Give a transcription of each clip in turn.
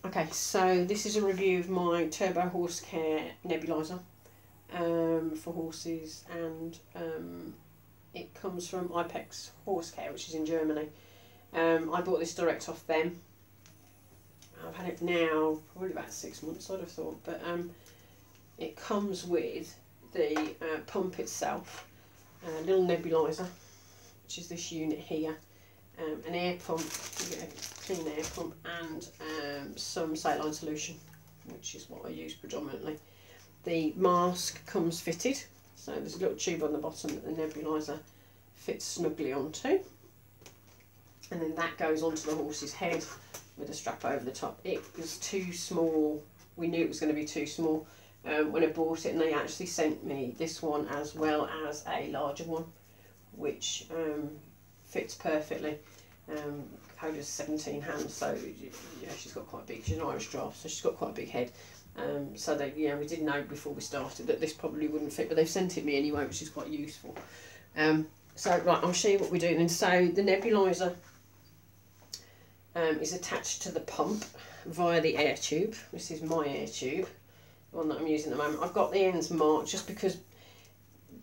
Okay, so this is a review of my Turbo Horsecare nebuliser for horses, and it comes from ipex Horsecare, which is in Germany. I bought this direct off them. I've had it now probably about 6 months, I'd have thought, but it comes with the pump itself, a little nebuliser, which is this unit here, an air pump, you get a clean air pump, and some saline solution, which is what I use predominantly. The mask comes fitted, so there's a little tube on the bottom that the nebuliser fits snugly onto, and then that goes onto the horse's head with a strap over the top. It was too small, we knew it was going to be too small when I bought it, and they actually sent me this one as well as a larger one, which fits perfectly. Coda's 17 hands, so yeah, she's got quite big. She's an Irish giraffe, so she's got quite a big head. So they, we did know before we started that this probably wouldn't fit, but they've sent it me anyway, which is quite useful. So right, I'll show you what we're doing. And so the nebuliser is attached to the pump via the air tube. This is my air tube, the one that I'm using at the moment. I've got the ends marked just because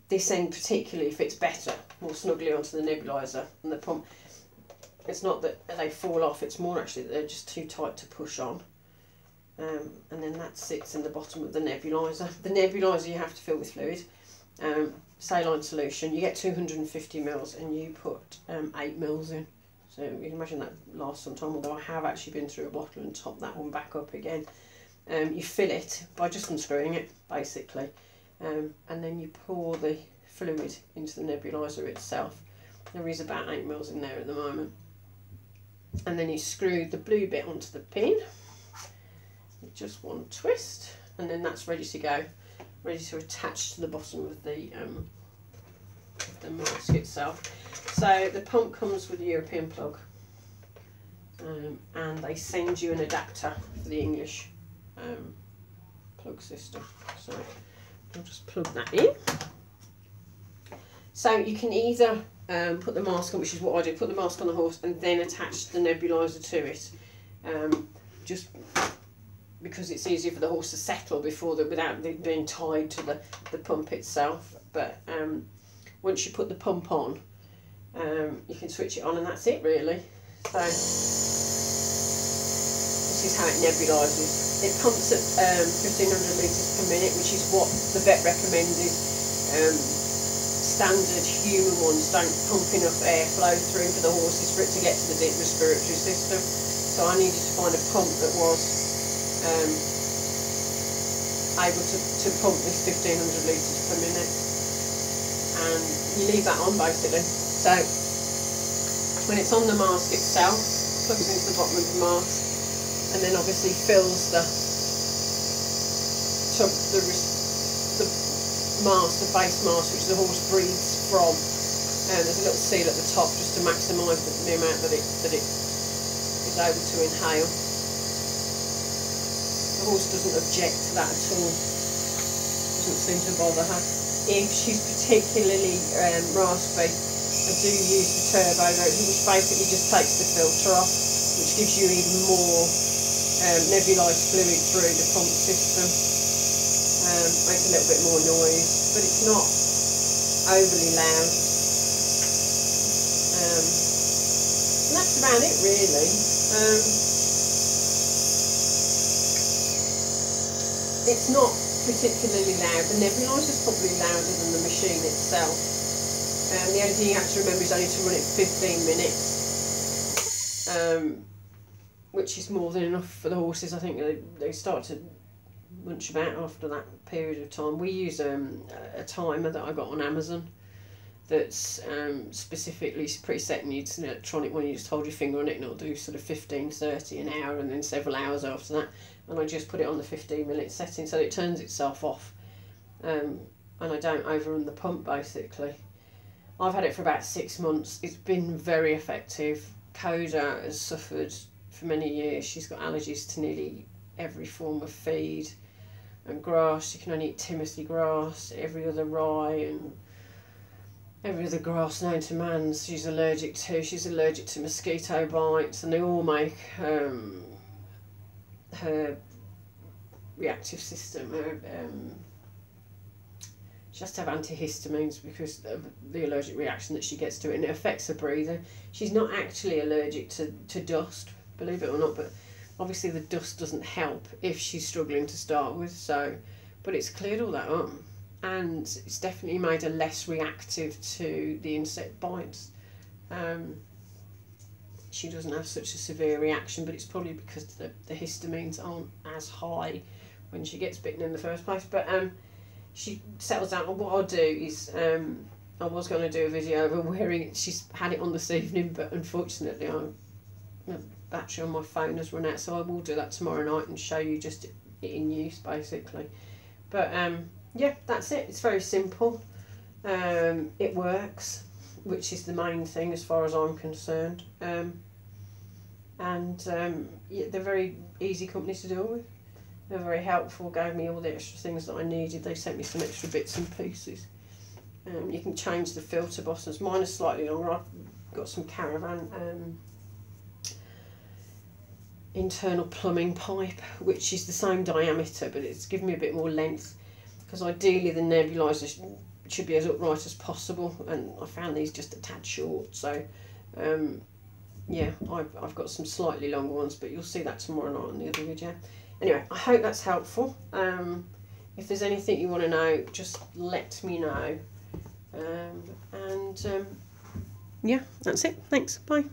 this end particularly fits better, more snugly onto the nebuliser than the pump. It's not that they fall off, it's more actually that they're just too tight to push on. And then that sits in the bottom of the nebuliser. The nebuliser you have to fill with fluid. Saline solution, you get 250 mils and you put 8 mils in. So you can imagine that lasts some time, although I have actually been through a bottle and topped that one back up again. You fill it by just unscrewing it, basically. And then you pour the fluid into the nebuliser itself. There is about 8 mils in there at the moment. And then you screw the blue bit onto the pin with just one twist, and then that's ready to go, ready to attach to the bottom of the mask itself. So the pump comes with a European plug, and they send you an adapter for the English plug system. So I'll just plug that in. So you can either put the mask on, which is what I do, put the mask on the horse and then attach the nebuliser to it, just because it's easier for the horse to settle without being tied to the pump itself. But once you put the pump on, you can switch it on, and that's it really. So this is how it nebulises. It pumps at 1500 litres per minute, which is what the vet recommended. Standard human ones don't pump enough airflow through for the horses for it to get to the deep respiratory system. So I needed to find a pump that was able to pump this 1500 litres per minute. And you leave that on basically. So when it's on the mask itself, plugs into the bottom of the mask, and then obviously fills the mask, the base mask, which the horse breathes from. There's a little seal at the top just to maximise the amount that it is able to inhale. The horse doesn't object to that at all. Doesn't seem to bother her. If she's particularly raspy, I do use the turbo, which basically just takes the filter off, which gives you even more nebulised fluid through the pump system. Makes a little bit more noise, but it's not overly loud. And that's about it really. It's not particularly loud. The nebuliser is probably louder than the machine itself. The only thing you have to remember is only to run it 15 minutes, which is more than enough for the horses. I think they start to munch about after that period of time. We use a timer that I got on Amazon that's specifically preset, and it's an electronic one. You just hold your finger on it and it'll do sort of 15, 30 an hour, and then several hours after that. And I just put it on the 15-minute setting so it turns itself off, and I don't overrun the pump basically. I've had it for about 6 months. It's been very effective. Coda has suffered for many years. She's got allergies to nearly every form of feed and grass. She can only eat Timothy grass, every other rye and every other grass known to man she's allergic to. She's allergic to mosquito bites, and they all make her reactive system. She has to have antihistamines because of the allergic reaction that she gets to it, and it affects her breathing. She's not actually allergic to dust, believe it or not, but obviously the dust doesn't help if she's struggling to start with. So, but it's cleared all that up, and it's definitely made her less reactive to the insect bites. She doesn't have such a severe reaction, but it's probably because the histamines aren't as high when she gets bitten in the first place. But she settles down. What I'll do is, I was going to do a video of her wearing it. She's had it on this evening, but unfortunately the battery on my phone has run out, so I will do that tomorrow night and show you just it in use, basically. But yeah, that's it. It's very simple. It works, which is the main thing as far as I'm concerned. Yeah, they're very easy company to deal with. They're very helpful, gave me all the extra things that I needed. They sent me some extra bits and pieces. You can change the filter bottoms. Mine are slightly longer. I've got some Caravan internal plumbing pipe, which is the same diameter, but it's given me a bit more length, because ideally the nebuliser should be as upright as possible, and I found these just a tad short. So yeah, I've got some slightly longer ones, but you'll see that tomorrow night on the other video. Anyway, I hope that's helpful. If there's anything you want to know, just let me know. Yeah, that's it. Thanks. Bye.